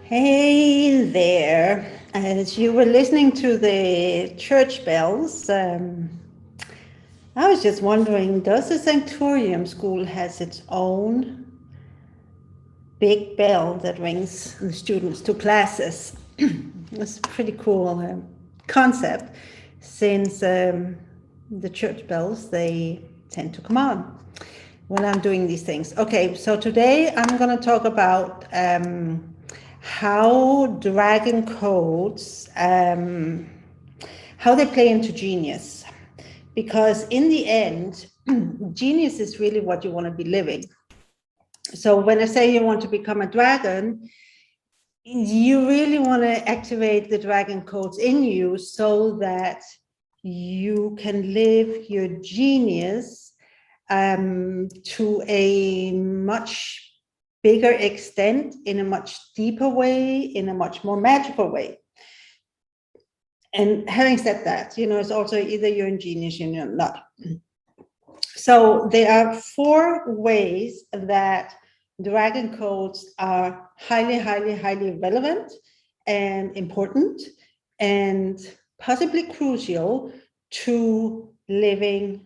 Hey there. As you were listening to the church bells, I was just wondering, does the Sanctorium School has its own big bell that rings the students to classes? It's a pretty cool concept since the church bells, they tend to come on when I'm doing these things. Okay, so today I'm going to talk about how dragon codes, how they play into genius. Because in the end, genius is really what you want to be living. So when I say you want to become a dragon, you really want to activate the dragon codes in you so that you can live your genius to a much bigger extent, in a much deeper way, in a much more magical way. And having said that, it's also either you're a genius or you're not. So there are 4 ways that dragon codes are highly, highly, highly relevant and important and possibly crucial to living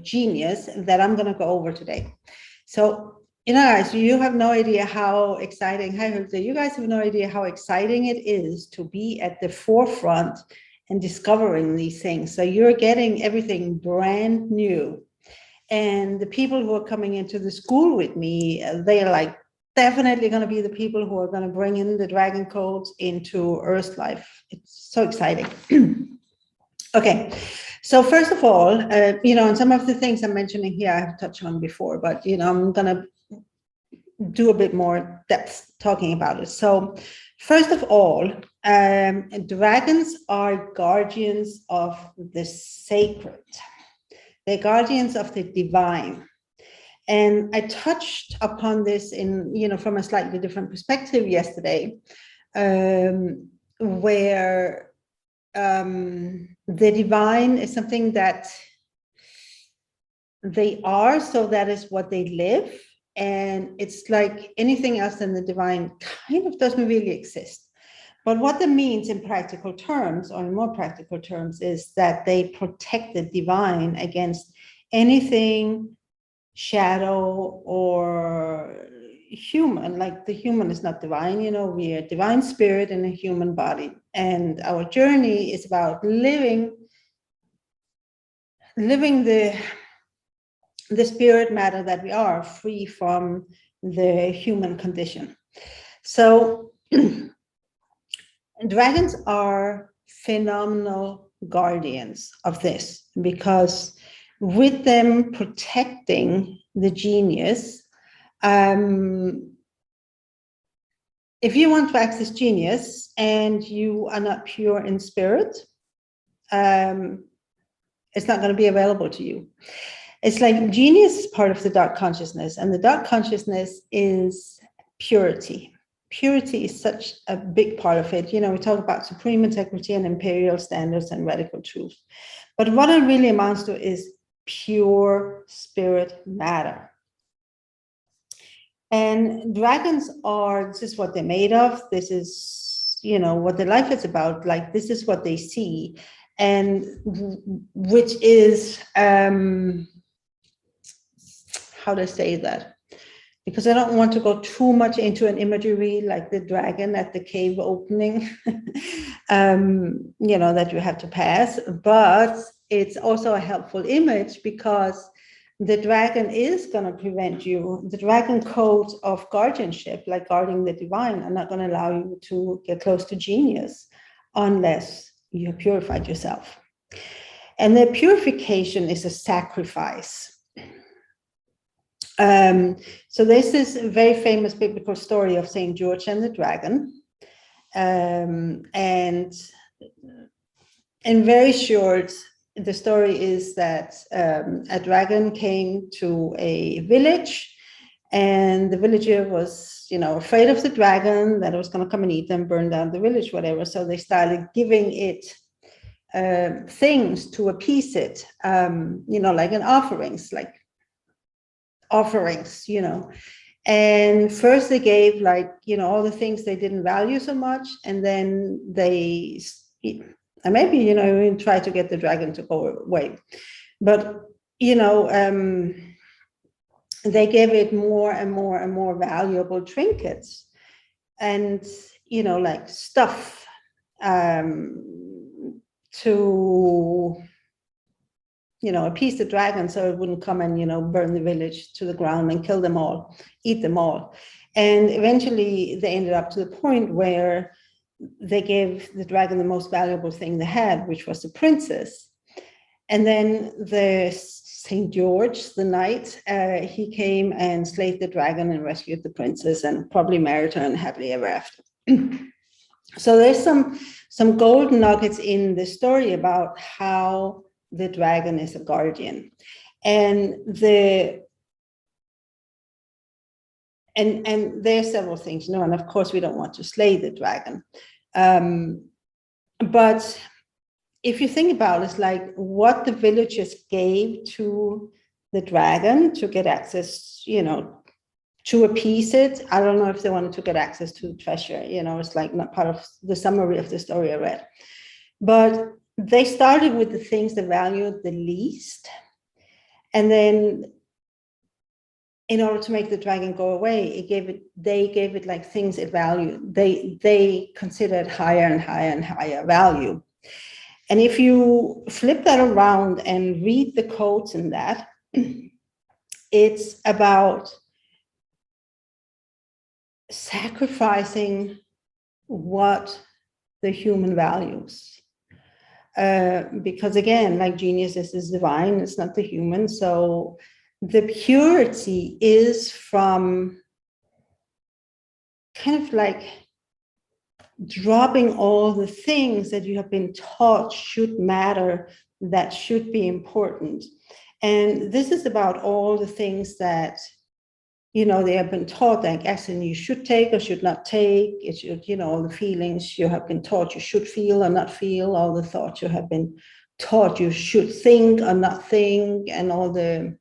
genius that I'm going to go over today. So, guys, you have no idea how exciting, you guys have no idea how exciting it is to be at the forefront and discovering these things. So you're getting everything brand new. And the people who are coming into the school with me, they're like definitely going to be the people who are going to bring in the dragon codes into Earth life. It's so exciting. Okay, so first of all, and some of the things I'm mentioning here I have touched on before, but I'm going to do a bit more depth talking about it. So first of all, dragons are guardians of the sacred. They're guardians of the divine. And I touched upon this from a slightly different perspective yesterday, where the divine is something that they are, so that is what they live. And it's like anything else than the divine kind of doesn't really exist. But what that means in practical terms, or in more practical terms, is that they protect the divine against anything shadow or human. Like the human is not divine, we are divine spirit in a human body. And our journey is about living the spirit matter that we are, free from the human condition. So dragons are phenomenal guardians of this, because with them protecting the genius, if you want to access genius and you are not pure in spirit, it's not going to be available to you. It's like genius is part of the dark consciousness, and the dark consciousness is purity. Purity is such a big part of it. We talk about supreme integrity and imperial standards and radical truth. But what it really amounts to is pure spirit matter. And dragons this is what they're made of. This is, what their life is about. Like, this is what they see. And which is, how to say that, because I don't want to go too much into an imagery like the dragon at the cave opening, that you have to pass. But it's also a helpful image, because the dragon is going to prevent you. The dragon codes of guardianship, like guarding the divine, are not going to allow you to get close to genius unless you have purified yourself. And the purification is a sacrifice. So this is a very famous biblical story of Saint George and the dragon. And in very short, the story is that a dragon came to a village, and the villager was, afraid of the dragon, that it was going to come and eat them, burn down the village, whatever. So they started giving it things to appease it, like an offerings, And first they gave like, all the things they didn't value so much. And then they, and maybe, even try to get the dragon to go away. But, they gave it more and more and more valuable trinkets and, like stuff to, appease the dragon so it wouldn't come and, burn the village to the ground and kill them all, eat them all. And eventually they ended up to the point where they gave the dragon the most valuable thing they had, which was the princess. And then the St. George, the knight, he came and slayed the dragon and rescued the princess and probably married her and happily ever after. So there's some golden nuggets in the story about how the dragon is a guardian. And there's several things, and of course we don't want to slay the dragon. But if you think about it, it's like what the villagers gave to the dragon to get access, to appease it. I don't know if they wanted to get access to the treasure, it's like not part of the summary of the story I read. But they started with the things they valued the least. And then in order to make the dragon go away, they gave it like things it valued. They considered higher and higher and higher value. And if you flip that around and read the quotes in that, it's about sacrificing what the human values. Because again, like genius is divine, it's not the human. So the purity is from kind of like dropping all the things that you have been taught should matter, that should be important. And this is about all the things that, they have been taught, like action you should take or should not take. It should, all the feelings you have been taught you should feel or not feel, all the thoughts you have been taught you should think or not think, and all the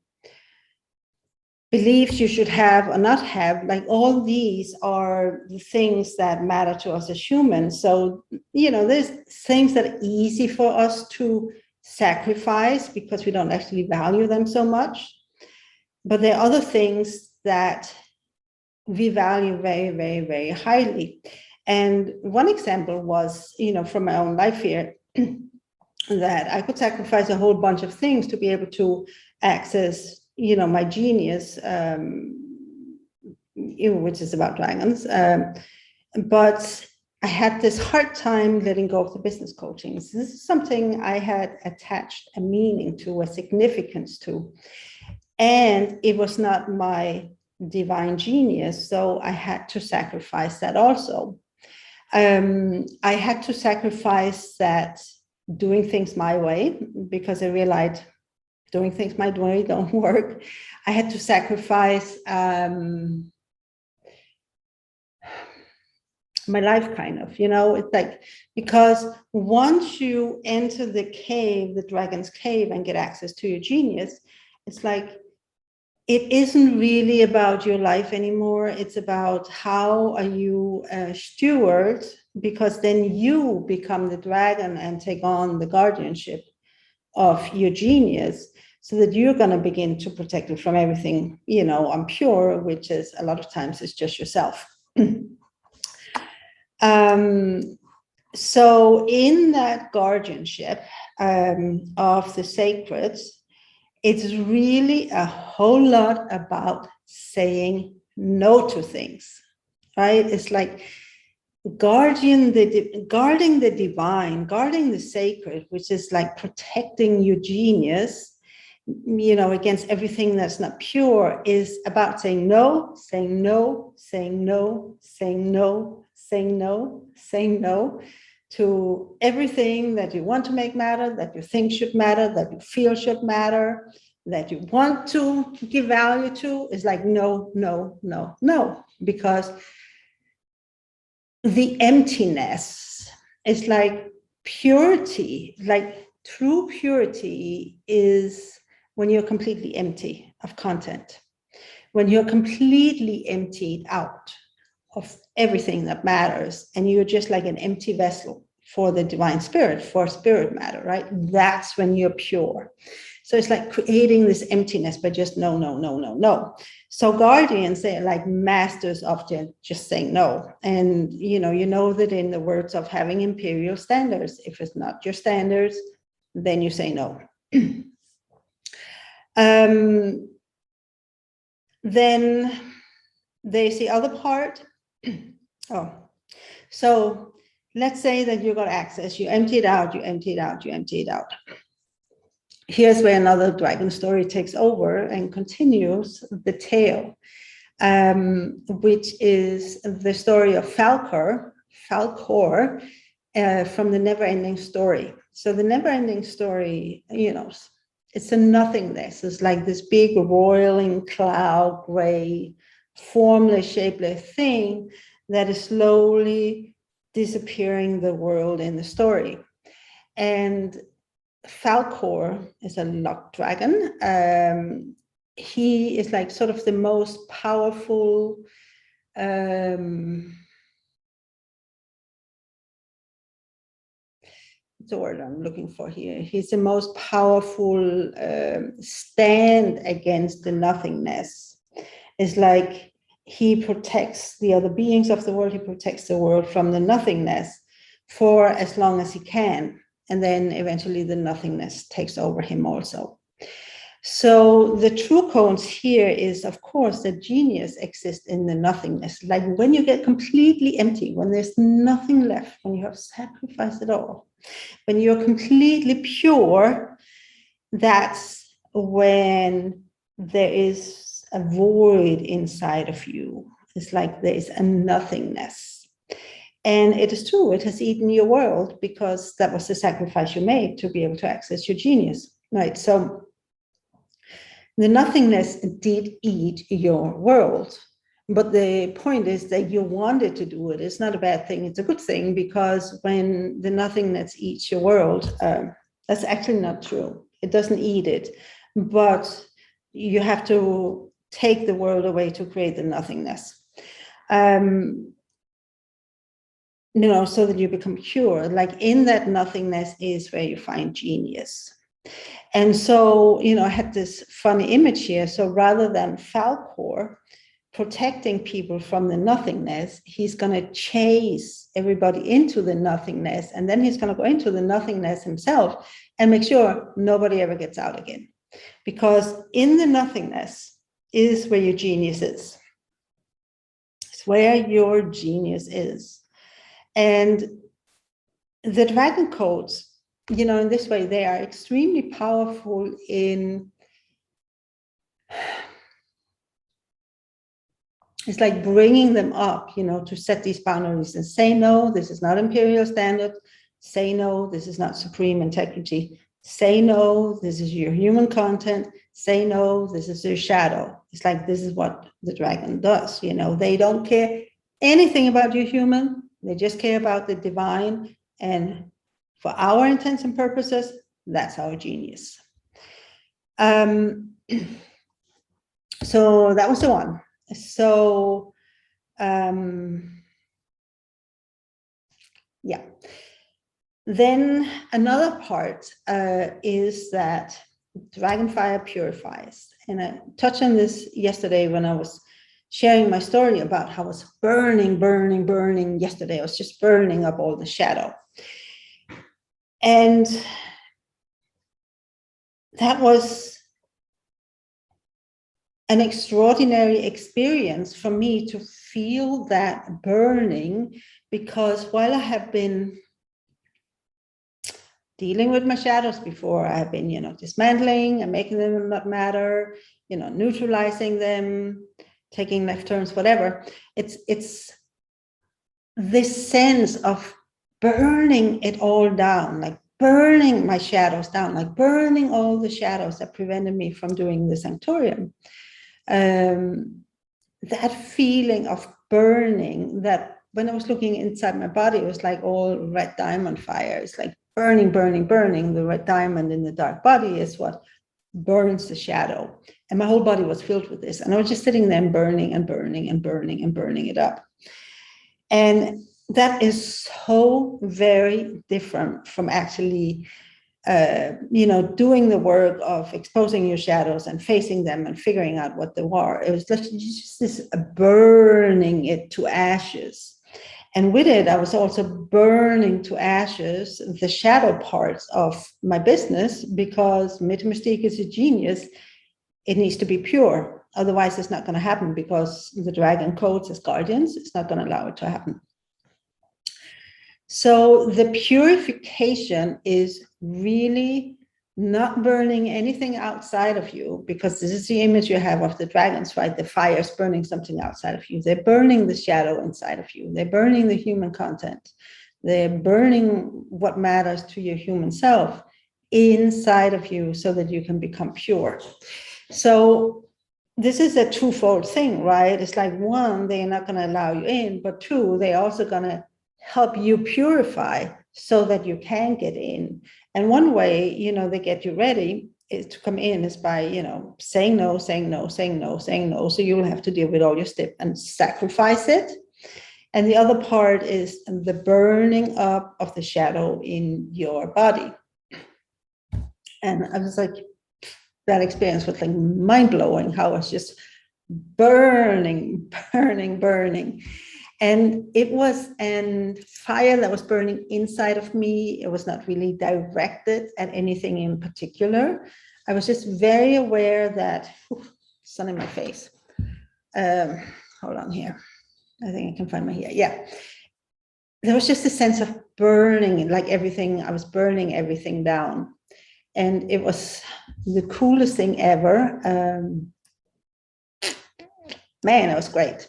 beliefs you should have or not have. Like all these are the things that matter to us as humans. So, there's things that are easy for us to sacrifice because we don't actually value them so much. But there are other things that we value very, very, very highly. And one example was, from my own life here, that I could sacrifice a whole bunch of things to be able to access, my genius, which is about dragons. But I had this hard time letting go of the business coaching. This is something I had attached a meaning to, a significance to. And it was not my divine genius, so I had to sacrifice that also. I had to sacrifice that doing things my way, because I realized doing things my way don't work. I had to sacrifice my life, kind of, it's like, because once you enter the cave, the dragon's cave, and get access to your genius, it's like, it isn't really about your life anymore. It's about how are you a steward, because then you become the dragon and take on the guardianship of your genius, so that you're going to begin to protect it from everything, impure, which is a lot of times is just yourself. So in that guardianship of the sacreds, it's really a whole lot about saying no to things, right? It's like guarding the divine, guarding the sacred, which is like protecting your genius, against everything that's not pure, is about saying no, saying no, saying no, saying no, saying no, saying no to everything that you want to make matter, that you think should matter, that you feel should matter, that you want to give value to. Is like no, no, no, no, because the emptiness is like purity, like true purity is when you're completely empty of content, when you're completely emptied out of everything that matters, and you're just like an empty vessel for the divine spirit, for spirit matter, right? That's when you're pure. So it's like creating this emptiness, but just no, no, no, no, no. So guardians, they're like masters of just saying no. And you know that in the words of having imperial standards, if it's not your standards, then you say no. Then there's the other part. Oh, so let's say that you got access, you empty it out, you empty it out, you empty it out. Here's where another dragon story takes over and continues the tale, which is the story of Falkor from the Never-Ending Story. So the Never-Ending Story, it's a nothingness. It's like this big roiling cloud, gray, formless, shapeless thing that is slowly disappearing the world in the story. And Falkor is a luck dragon. He is like sort of the most powerful the word I'm looking for here. He's the most powerful stand against the nothingness. It's like he protects the other beings of the world. He protects the world from the nothingness for as long as he can. And then eventually the nothingness takes over him also. So the true codes here is, of course, that genius exists in the nothingness. Like when you get completely empty, when there's nothing left, when you have sacrificed it all, when you're completely pure, that's when there is a void inside of you. It's like there is a nothingness. And it is true, it has eaten your world because that was the sacrifice you made to be able to access your genius, right? So the nothingness did eat your world. But the point is that you wanted to do it. It's not a bad thing. It's a good thing, because when the nothingness eats your world, that's actually not true. It doesn't eat it, but you have to take the world away to create the nothingness. So that you become pure. Like in that nothingness is where you find genius. And so, I had this funny image here. So rather than Falkor protecting people from the nothingness, he's going to chase everybody into the nothingness, and then he's going to go into the nothingness himself and make sure nobody ever gets out again. Because in the nothingness is where your genius is. It's where your genius is. And the dragon codes, in this way, they are extremely powerful in, it's like bringing them up, to set these boundaries and say, no, this is not imperial standard. Say, no, this is not supreme integrity. Say, no, this is your human content. Say, no, this is your shadow. It's like, this is what the dragon does. They don't care anything about your human. They just care about the divine. And for our intents and purposes, that's our genius. So that was the one. So, yeah. Then another part is that Dragonfire purifies. And I touched on this yesterday when I was sharing my story about how I was burning yesterday. I was just burning up all the shadow. And that was an extraordinary experience for me to feel that burning, because while I have been dealing with my shadows before, I have been, dismantling and making them not matter, neutralizing them, taking left turns, whatever. It's this sense of burning it all down, like burning my shadows down, like burning all the shadows that prevented me from doing the Sanctorium. That feeling of burning, that when I was looking inside my body, it was like all red diamond fire. It's like burning. The red diamond in the dark body is what burns the shadow. And my whole body was filled with this. And I was just sitting there and burning and burning and burning and burning it up. And that is so very different from actually, doing the work of exposing your shadows and facing them and figuring out what they were. It was just this burning it to ashes. And with it, I was also burning to ashes the shadow parts of my business, because Metamystique is a genius. It needs to be pure. Otherwise, it's not going to happen, because the dragon codes as guardians, it's not going to allow it to happen. So the purification is really not burning anything outside of you, because this is the image you have of the dragons, right? The fire is burning something outside of you. They're burning the shadow inside of you. They're burning the human content. They're burning what matters to your human self inside of you, so that you can become pure. So this is a twofold thing, right? It's like, one, they're not going to allow you in, but two, they're also going to help you purify so that you can get in. And one way, they get you ready is to come in is by, saying no, saying no, saying no, saying no. So you'll have to deal with all your stuff and sacrifice it. And the other part is the burning up of the shadow in your body. And I was like, that experience was like mind-blowing, how I was just burning, burning, burning. And it was a fire that was burning inside of me. It was not really directed at anything in particular. I was just very aware that, sun in my face. Hold on here. I think I can find my hair. Yeah. There was just a sense of burning, like everything, I was burning everything down. And it was the coolest thing ever. Man, it was great.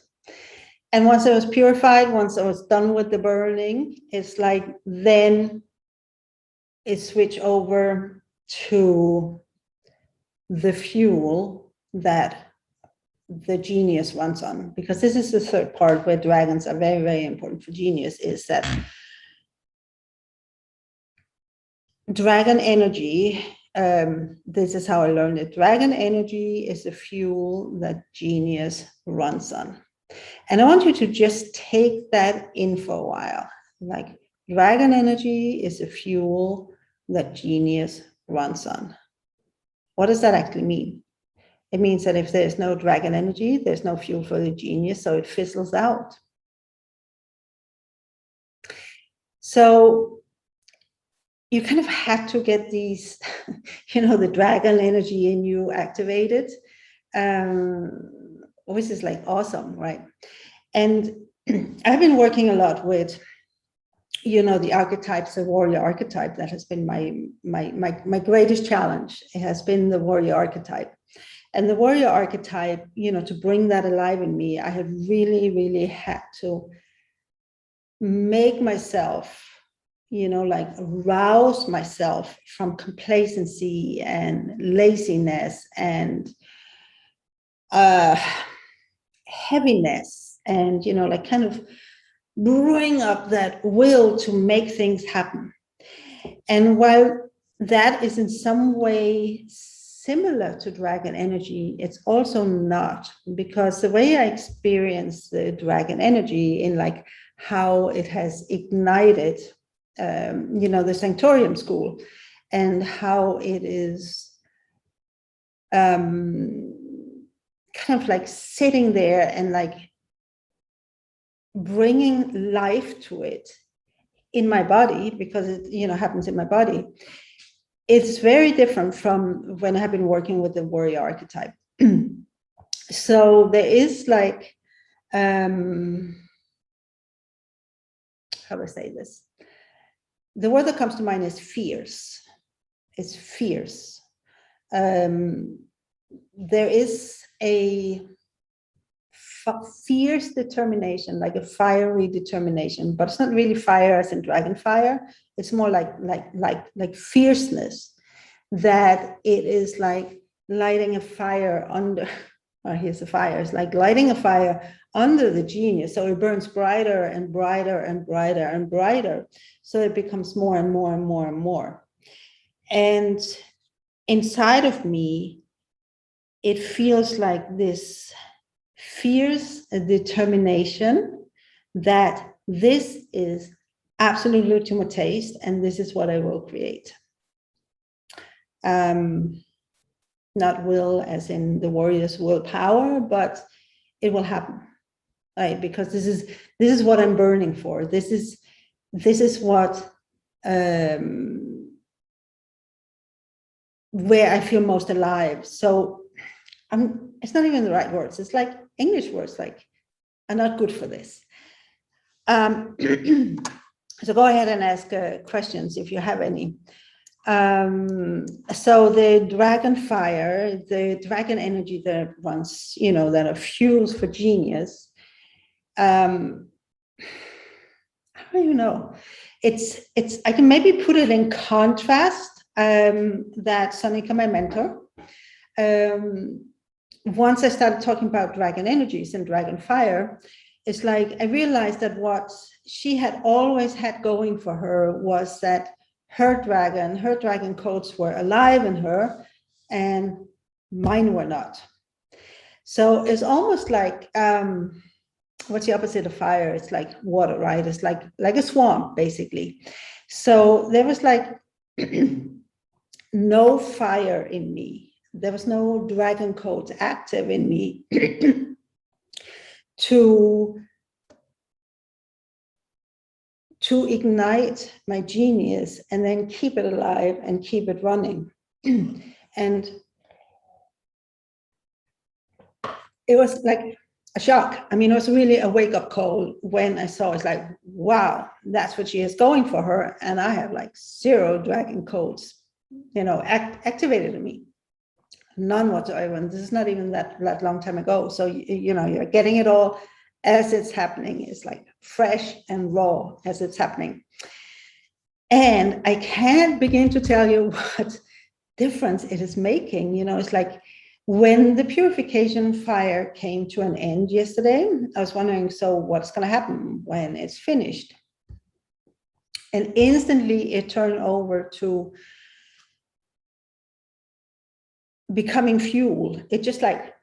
And once I was purified, once I was done with the burning, it's like then it switched over to the fuel that the genius runs on. Because this is the third part where dragons are very, very important for genius, is that dragon energy, this is how I learned it. Dragon energy is the fuel that genius runs on. And I want you to just take that in for a while. Like, dragon energy is the fuel that genius runs on. What does that actually mean? It means that if there's no dragon energy, there's no fuel for the genius, so it fizzles out. So you kind of had to get these, the dragon energy in you activated, which is like awesome, right? And I've been working a lot with, the archetypes, the warrior archetype. That has been my greatest challenge. It has been the warrior archetype. And the warrior archetype, to bring that alive in me, I have really, really had to make myself, rouse myself from complacency and laziness and heaviness, and, kind of bring up that will to make things happen. And while that is in some way similar to dragon energy, it's also not, because the way I experience the dragon energy in like how it has ignited, the Sanctorium school, and how it is kind of like sitting there and like bringing life to it in my body, because it happens in my body. It's very different from when I have been working with the warrior archetype. So there is like, how do I say this? The word that comes to mind is fierce. It's fierce. There is a fierce determination, like a fiery determination, but it's not really fire as in dragon fire. It's more like fierceness, that it is like lighting a fire under, here's the fire. It's like lighting a fire under the genius. So it burns brighter and brighter and brighter and brighter. So it becomes more and more and more and more. And inside of me, it feels like this fierce determination that this is absolutely ultimate taste, and this is what I will create. Not will as in the warrior's willpower, but it will happen, right? Because this is what I'm burning for. This is what where I feel most alive. So it's not even the right words. It's like English words like, I'm not good for this. So go ahead and ask questions if you have any. So the dragon fire, the dragon energy that runs, that are fuels for genius. I don't even know. It's I can maybe put it in contrast. That Sonika, my mentor, once I started talking about dragon energies and dragon fire, it's like I realized that what she had always had going for her was that her dragon codes were alive in her and mine were not. So it's almost like, what's the opposite of fire? It's like water, right? It's like a swamp, basically. So there was like no fire in me. There was no dragon codes active in me to ignite my genius and then keep it alive and keep it running. And it was like a shock. I mean, it was really a wake-up call when I saw it's like, wow, that's what she is going for her. And I have like 0 dragon codes, activated in me. None whatsoever. And this is not even that long time ago. So, you're getting it all as it's happening. It's like fresh and raw as it's happening. And I can't begin to tell you what difference it is making. It's like when the purification fire came to an end yesterday, I was wondering, so what's going to happen when it's finished? And instantly it turned over to becoming fuel. It just like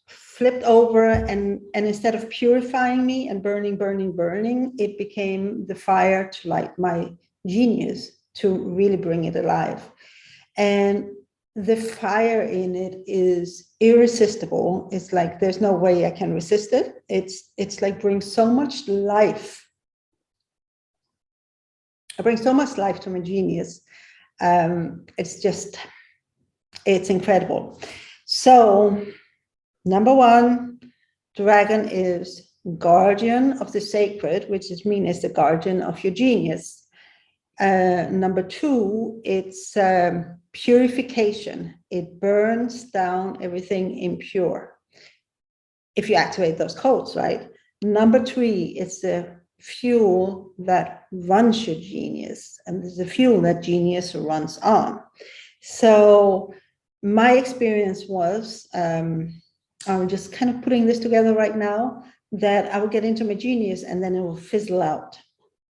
flipped over, and instead of purifying me and burning, it became the fire to light my genius, to really bring it alive. And the fire in it is irresistible. It's like there's no way I can resist it. It's like brings so much life. I bring so much life to my genius. It's incredible. So, number 1, dragon is guardian of the sacred, which means the guardian of your genius. Number 2, it's purification. It burns down everything impure if you activate those codes, right? Number 3, it's the fuel that runs your genius, and it's the fuel that genius runs on. So my experience was, I'm just kind of putting this together right now, that I would get into my genius and then it will fizzle out.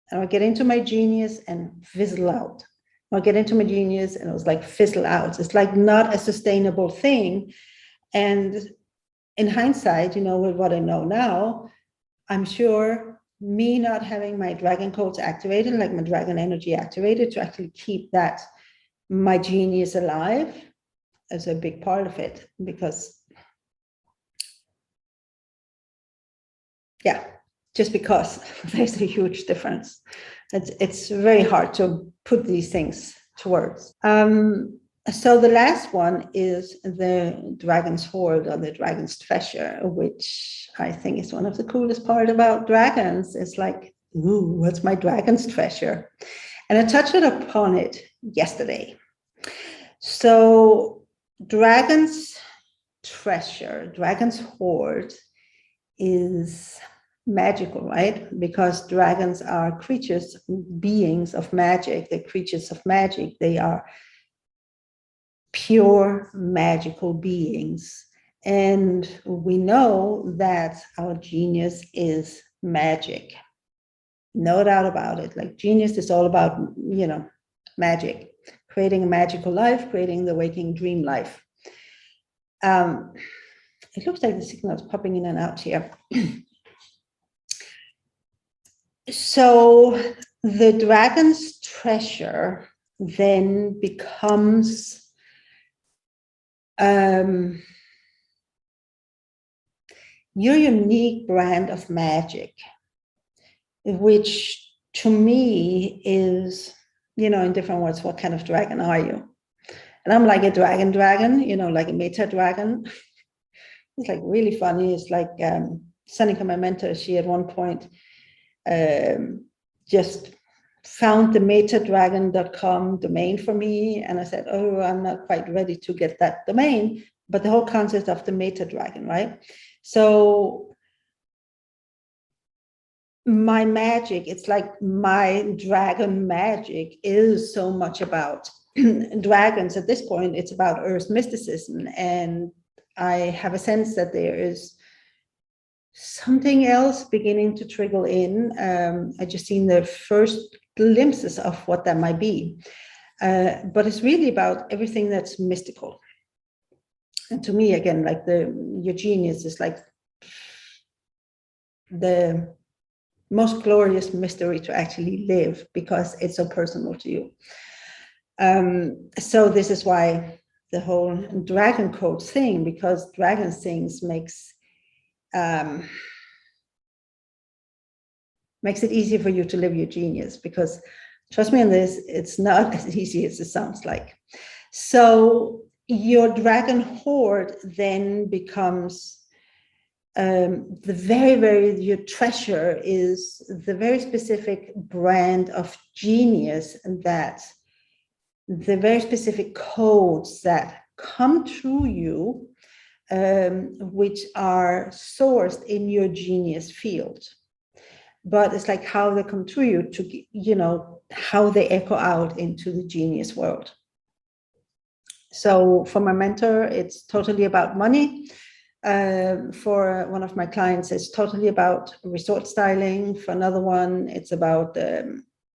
And I would get into my genius and fizzle out. I'll get into my genius and it was like fizzle out. It's like not a sustainable thing. And in hindsight, with what I know now, I'm sure me not having my dragon codes activated, like my dragon energy activated, to actually keep my genius alive is a big part of it, because just because there's a huge difference. It's very hard to put these things to words. So the last one is the dragon's hoard, or the dragon's treasure, which I think is one of the coolest part about dragons. It's like, ooh, what's my dragon's treasure? And I touched upon it yesterday. So dragon's treasure, dragon's hoard is magical, right? Because dragons are creatures, beings of magic. They're creatures of magic. They are pure magical beings. And we know that our genius is magic. No doubt about it. Like, genius is all about, magic, creating a magical life, creating the waking dream life. It looks like the signal is popping in and out here. So the dragon's treasure then becomes your unique brand of magic, which to me is, in different words, what kind of dragon are you? And I'm like a dragon, like a meta dragon. It's like really funny. It's like Seneca, my mentor, she at one point just found the metadragon.com domain for me. And I said, oh, I'm not quite ready to get that domain, but the whole concept of the meta dragon, right? So my magic, it's like my dragon magic is so much about dragons. At this point, it's about Earth mysticism. And I have a sense that there is something else beginning to trickle in. I just seen the first glimpses of what that might be. But it's really about everything that's mystical. And to me, again, like your genius is like the most glorious mystery to actually live, because it's so personal to you. So this is why the whole dragon codes thing, because dragon things makes it easier for you to live your genius, because trust me on this, it's not as easy as it sounds like. So your dragon hoard then becomes your treasure is the very specific brand of genius, and that the very specific codes that come through you, which are sourced in your genius field. But it's like how they come through you to, how they echo out into the genius world. So for my mentor, it's totally about money. For one of my clients, it's totally about resort styling. For another one, it's about,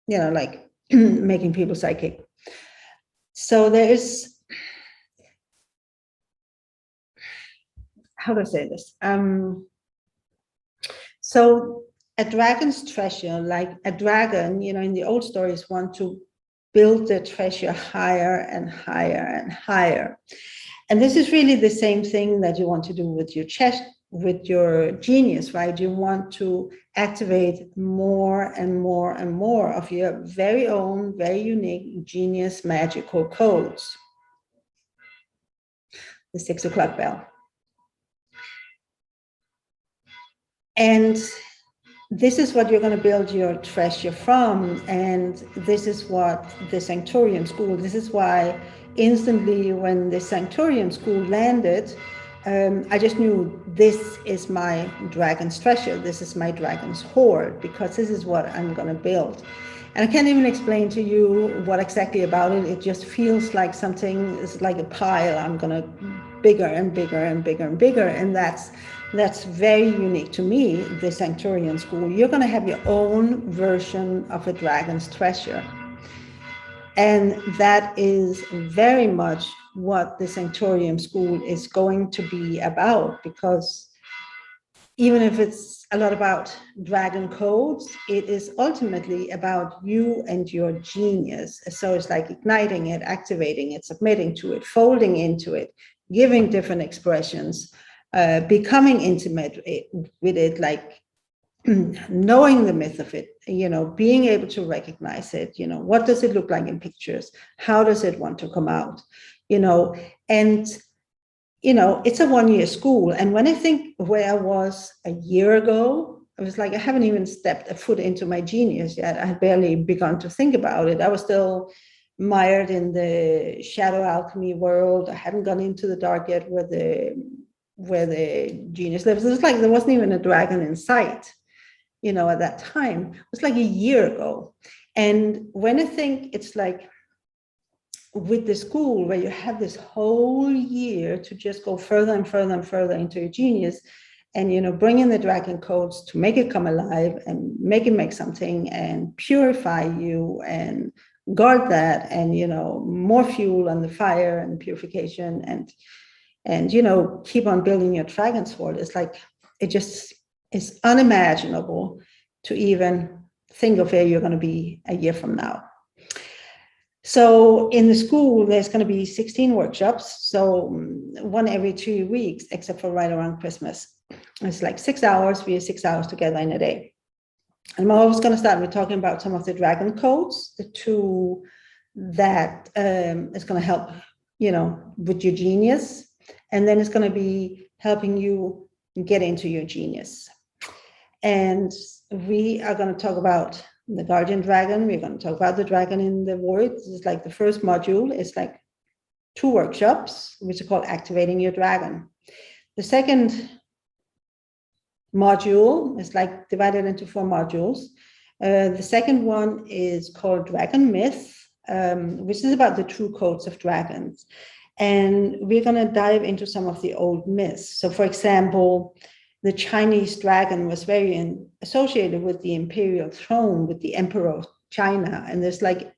like making people psychic. So there is, how do I say this? So a dragon's treasure, like a dragon, in the old stories, want to build the treasure higher and higher and higher. And this is really the same thing that you want to do with your chest, with your genius, right? You want to activate more and more and more of your very own, very unique genius magical codes. The 6 o'clock bell. And this is what you're going to build your treasure from. And this is what the Sanctorian school, this is why instantly when the Sanctorian school landed, I just knew this is my dragon's treasure. This is my dragon's hoard, because this is what I'm going to build. And I can't even explain to you what exactly about it. It just feels like something is like a pile. I'm going to bigger and bigger and bigger and bigger. And that's very unique to me, the Sanctorian school. You're going to have your own version of a dragon's treasure. And that is very much what the Sanctorian school is going to be about, because even if it's a lot about dragon codes, it is ultimately about you and your genius. So it's like igniting it, activating it, submitting to it, folding into it, giving different expressions, becoming intimate with it, like knowing the myth of it, being able to recognize it, what does it look like in pictures? How does it want to come out? And it's a 1-year school. And when I think where I was a year ago, I was like, I haven't even stepped a foot into my genius yet. I had barely begun to think about it. I was still mired in the shadow alchemy world. I hadn't gone into the dark yet where the genius lives. It was like there wasn't even a dragon in sight, at that time. It was like a year ago. And when I think it's like with the school where you have this whole year to just go further and further and further into your genius and, bring in the dragon codes to make it come alive and make it make something and purify you and guard that and, more fuel on the fire and purification. And and, you know, keep on building your dragon sword. It's like, it just is unimaginable to even think of where you're going to be a year from now. So in the school, there's going to be 16 workshops, so one every 2 weeks, except for right around Christmas. It's like 6 hours. We have 6 hours together in a day. And we're always going to start with talking about some of the dragon codes, the two that is going to help, you know, with your genius. And then it's going to be helping you get into your genius. And we are going to talk about the guardian dragon. We're going to talk about the dragon in the void. This is like the first module. It's like 2 workshops, which are called activating your dragon. The second module is like divided into 4 modules. The second one is called Dragon Myth, which is about the true codes of dragons. And we're going to dive into some of the old myths. So, for example, the Chinese dragon was very associated with the imperial throne, with the emperor of China. And there's like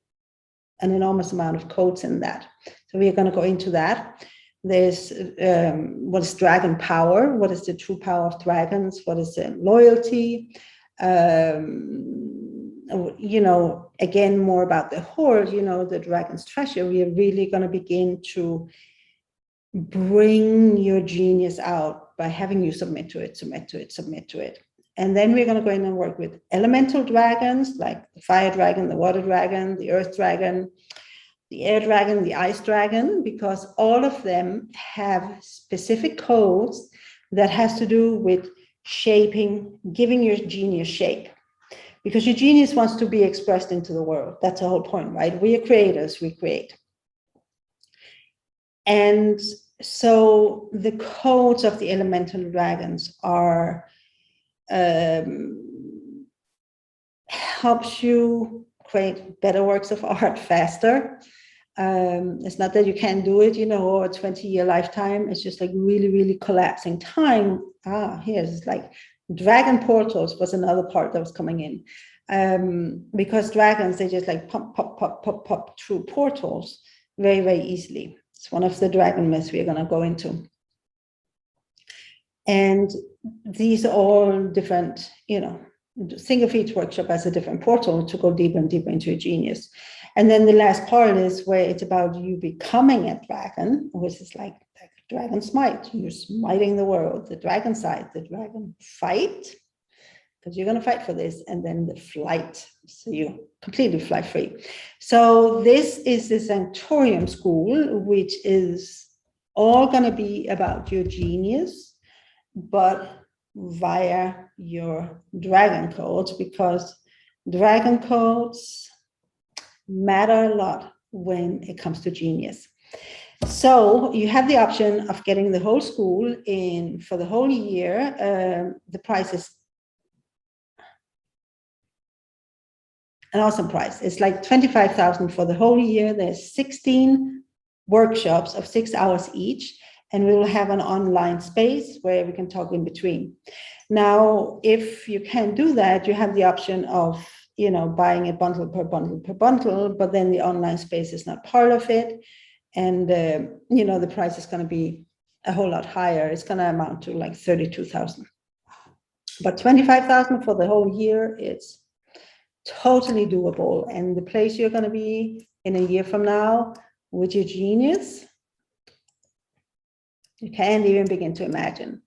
an enormous amount of codes in that. So we are going to go into that. There's what is dragon power? What is the true power of dragons? What is the loyalty? You know, again, more about the hoard, you know, the dragon's treasure. We are really going to begin to bring your genius out by having you submit to it. And then we're going to go in and work with elemental dragons, like the fire dragon, the water dragon, the earth dragon, the air dragon, the ice dragon, because all of them have specific codes that has to do with shaping, giving your genius shape. Because your genius wants to be expressed into the world. That's the whole point, right? We are creators, we create. And so the codes of the elemental dragons are helps you create better works of art faster. It's not that you can't do it, you know, or a 20-year lifetime. It's just like really, really collapsing time. Here's like dragon portals was another part that was coming in. Because dragons, they just like pop through portals very, very easily. It's one of the dragon myths we're going to go into. And these are all different, you know, think of each workshop as a different portal to go deeper and deeper into your genius. And then the last part is where it's about you becoming a dragon, which is like dragon smite. You're smiting the world, the dragon side, the dragon fight, because you're going to fight for this, and then the flight. So you completely fly free. So this is the Sanctorium School, which is all going to be about your genius, but via your dragon codes, because dragon codes matter a lot when it comes to genius. So you have the option of getting the whole school in for the whole year. The price is an awesome price. It's like $25,000 for the whole year. There's 16 workshops of 6 hours each, and we will have an online space where we can talk in between. Now, if you can't do that, you have the option of, you know, buying it bundle per bundle per bundle, but then the online space is not part of it. And, you know, the price is going to be a whole lot higher. It's going to amount to like $32,000. But $25,000 for the whole year, it's totally doable. And the place you're going to be in a year from now with your genius, you can't even begin to imagine.